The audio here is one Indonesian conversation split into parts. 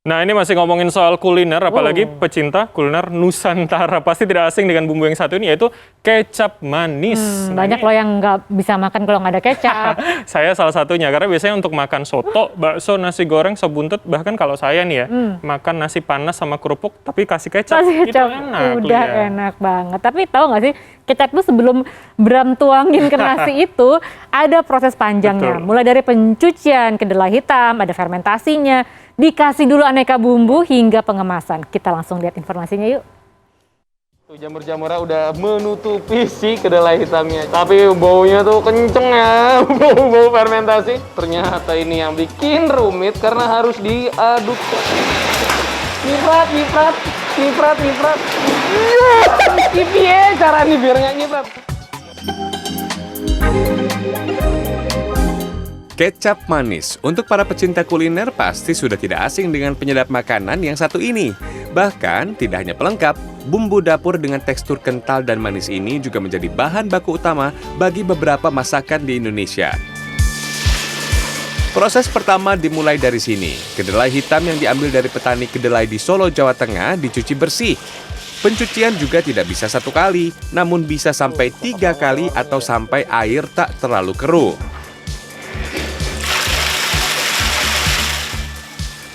Nah, ini masih ngomongin soal kuliner, apalagi pecinta kuliner Nusantara. Pasti tidak asing dengan bumbu yang satu ini, yaitu kecap manis. Banyak loh yang nggak bisa makan kalau nggak ada kecap. Saya salah satunya, karena biasanya untuk makan soto, bakso, nasi goreng, sop buntut, bahkan kalau saya nih ya, makan nasi panas sama kerupuk, tapi kasih kecap, Kasih kecap, itu enak. udah enak banget. Tapi tahu nggak sih, kecap itu sebelum Bram tuangin ke nasi itu, ada proses panjangnya. Betul. Mulai dari pencucian kedelai hitam, ada fermentasinya, dikasih dulu aneka bumbu hingga pengemasan. Kita langsung lihat informasinya yuk. Jamur-jamurnya udah menutupi si kedelai hitamnya. Tapi baunya tuh kenceng ya, bau-bau fermentasi. Ternyata ini yang bikin rumit karena harus diaduk. Nyiprat. Iya, cara nih biar nggak nyiprat. Kecap manis. Untuk para pecinta kuliner pasti sudah tidak asing dengan penyedap makanan yang satu ini. Bahkan tidak hanya pelengkap, bumbu dapur dengan tekstur kental dan manis ini juga menjadi bahan baku utama bagi beberapa masakan di Indonesia. Proses pertama dimulai dari sini. Kedelai hitam yang diambil dari petani kedelai di Solo, Jawa Tengah dicuci bersih. Pencucian juga tidak bisa satu kali, namun bisa sampai 3 kali atau sampai air tak terlalu keruh.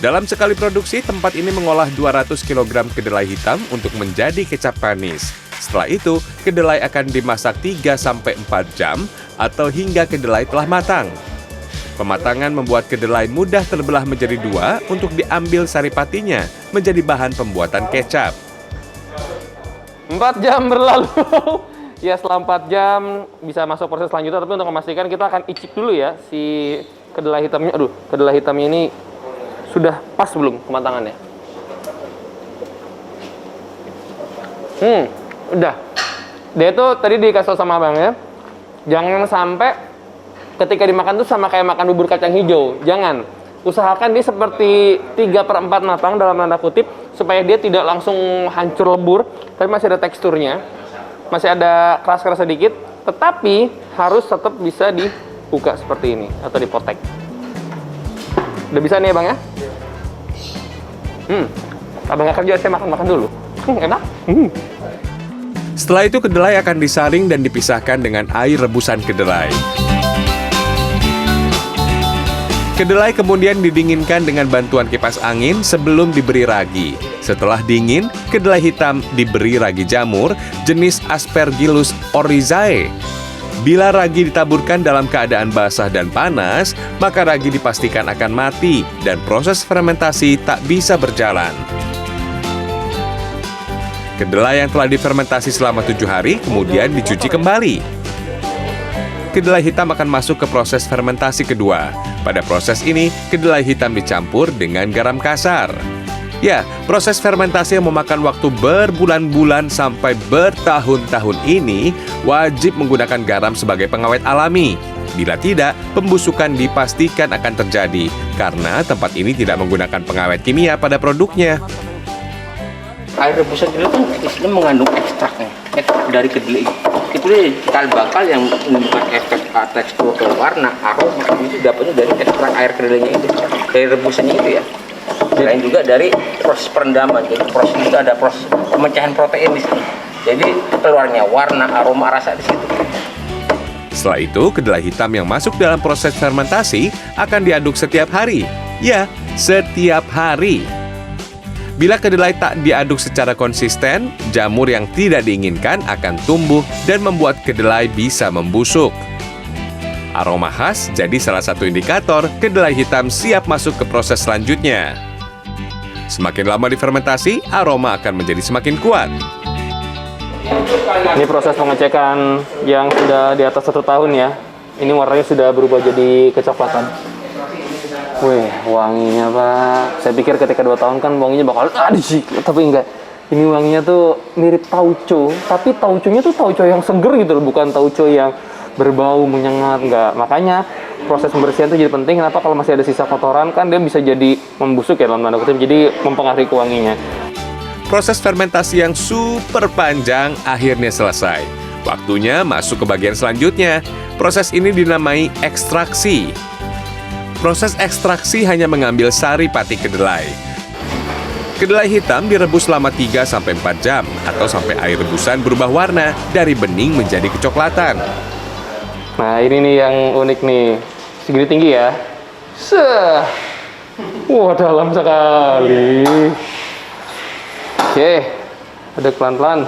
Dalam sekali produksi, tempat ini mengolah 200 kg kedelai hitam untuk menjadi kecap manis. Setelah itu, kedelai akan dimasak 3-4 jam atau hingga kedelai telah matang. Pematangan membuat kedelai mudah terbelah menjadi 2 untuk diambil saripatinya menjadi bahan pembuatan kecap. 4 jam berlalu. Ya, setelah 4 jam bisa masuk proses selanjutnya, tapi untuk memastikan kita akan icip dulu ya si kedelai hitamnya. Aduh, kedelai hitamnya ini sudah pas belum kematangannya? Udah. Dia itu tadi dikasih sama abangnya, jangan sampai ketika dimakan tuh sama kayak makan bubur kacang hijau. Jangan. Usahakan dia seperti 3/4 matang dalam tanda kutip, supaya dia tidak langsung hancur lebur, tapi masih ada teksturnya, masih ada keras-keras sedikit, tetapi harus tetap bisa dibuka seperti ini atau dipotek. Udah bisa nih ya bang ya? Abang nggak kerja, saya makan dulu. Enak. Setelah itu kedelai akan disaring dan dipisahkan dengan air rebusan kedelai. Kedelai kemudian didinginkan dengan bantuan kipas angin sebelum diberi ragi. Setelah dingin, kedelai hitam diberi ragi jamur jenis Aspergillus oryzae. Bila ragi ditaburkan dalam keadaan basah dan panas, maka ragi dipastikan akan mati dan proses fermentasi tak bisa berjalan. Kedelai yang telah difermentasi selama 7 hari kemudian dicuci kembali. Kedelai hitam akan masuk ke proses fermentasi kedua. Pada proses ini, kedelai hitam dicampur dengan garam kasar. Ya, proses fermentasi yang memakan waktu berbulan-bulan sampai bertahun-tahun ini wajib menggunakan garam sebagai pengawet alami. Bila tidak, pembusukan dipastikan akan terjadi karena tempat ini tidak menggunakan pengawet kimia pada produknya. Air rebusan itu kan istilahnya mengandung ekstraknya dari kedelai. Itu cikal bakal yang memberikan efek tekstur ke warna, aroma itu dapatnya dari ekstrak air kedelainya itu, dari rebusannya itu ya. Selain juga dari proses perendaman, jadi proses itu ada proses pemecahan protein di situ. Jadi keluarnya warna, aroma, rasa di situ. Setelah itu, kedelai hitam yang masuk dalam proses fermentasi akan diaduk setiap hari. Ya, setiap hari. Bila kedelai tak diaduk secara konsisten, jamur yang tidak diinginkan akan tumbuh dan membuat kedelai bisa membusuk. Aroma khas jadi salah satu indikator kedelai hitam siap masuk ke proses selanjutnya. Semakin lama difermentasi, aroma akan menjadi semakin kuat. Ini proses pengecekan yang sudah di atas 1 tahun ya. Ini warnanya sudah berubah jadi kecoklatan. Wih, wanginya pak. Saya pikir ketika 2 tahun kan wanginya bakal sih, tapi enggak. Ini wanginya tuh mirip tauco, tapi tauconya tuh tauco yang seger gitu loh, bukan tauco yang berbau menyengat, enggak. Makanya proses pembersihan itu jadi penting. Kenapa? Kalau masih ada sisa kotoran kan dia bisa jadi membusuk ya dalam tanda kutip, jadi mempengaruhi ke wanginya. Proses fermentasi yang super panjang akhirnya selesai. Waktunya masuk ke bagian selanjutnya. Proses ini dinamai ekstraksi. Proses ekstraksi hanya mengambil sari pati kedelai. Kedelai hitam direbus selama 3-4 jam atau sampai air rebusan berubah warna dari bening menjadi kecoklatan. Nah, ini nih yang unik nih. Segini tinggi ya. Wah, dalam sekali. Oke, aduk pelan-pelan.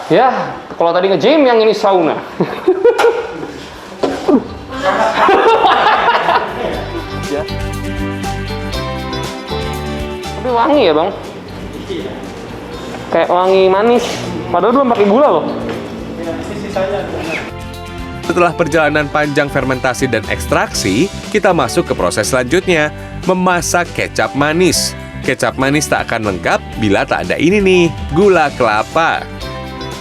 Ya, kalau tadi nge-gym, yang ini sauna. Ya. Tapi wangi ya, Bang? Kayak wangi manis. Padahal belum pakai gula loh. Setelah perjalanan panjang fermentasi dan ekstraksi, kita masuk ke proses selanjutnya, memasak kecap manis. Kecap manis tak akan lengkap bila tak ada ini nih, gula kelapa.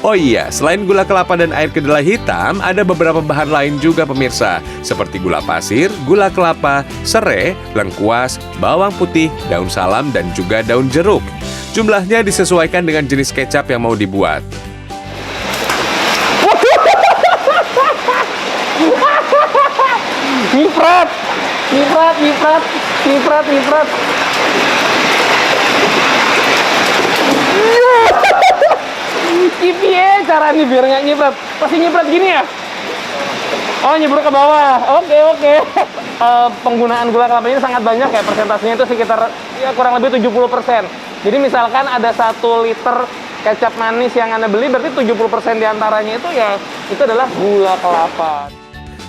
Oh iya, selain gula kelapa dan air kedelai hitam, ada beberapa bahan lain juga pemirsa, seperti gula pasir, gula kelapa, serai, lengkuas, bawang putih, daun salam, dan juga daun jeruk. Jumlahnya disesuaikan dengan jenis kecap yang mau dibuat. Nyiprat, nyiprat, nyiprat, nyiprat, nyiprat. Kipiye caranya biar nggak nyiprat? Pasti nyiprat gini ya? Oh, nyiprat ke bawah. Oke, oke. Penggunaan gula kelapa ini sangat banyak ya, persentasenya itu sekitar ya kurang lebih 70%. Jadi misalkan ada 1 liter kecap manis yang Anda beli, berarti 70% diantaranya itu ya itu adalah gula kelapa.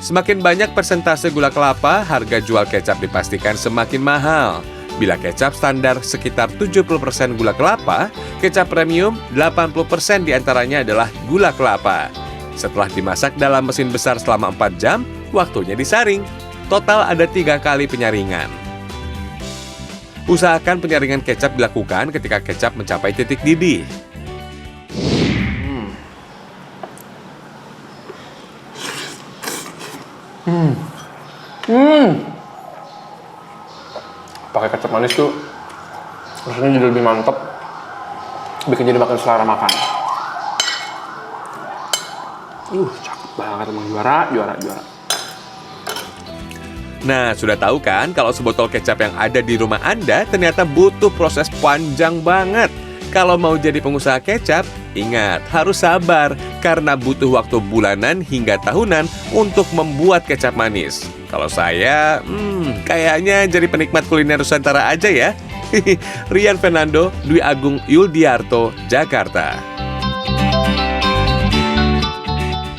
Semakin banyak persentase gula kelapa, harga jual kecap dipastikan semakin mahal. Bila kecap standar sekitar 70% gula kelapa, kecap premium 80% diantaranya adalah gula kelapa. Setelah dimasak dalam mesin besar selama 4 jam, waktunya disaring. Total ada 3 kali penyaringan. Usahakan penyaringan kecap dilakukan ketika kecap mencapai titik didih. Pakai kecap manis tuh rasanya jadi lebih mantep, bikin jadi makin selera makan. Cakep banget emang, juara. Nah, sudah tahu kan kalau sebotol kecap yang ada di rumah Anda ternyata butuh proses panjang banget. Kalau mau jadi pengusaha kecap, ingat harus sabar karena butuh waktu bulanan hingga tahunan untuk membuat kecap manis. Kalau saya, kayaknya jadi penikmat kuliner Nusantara aja ya. Rian Fernando, Dwi Agung Yuldiarto, Jakarta.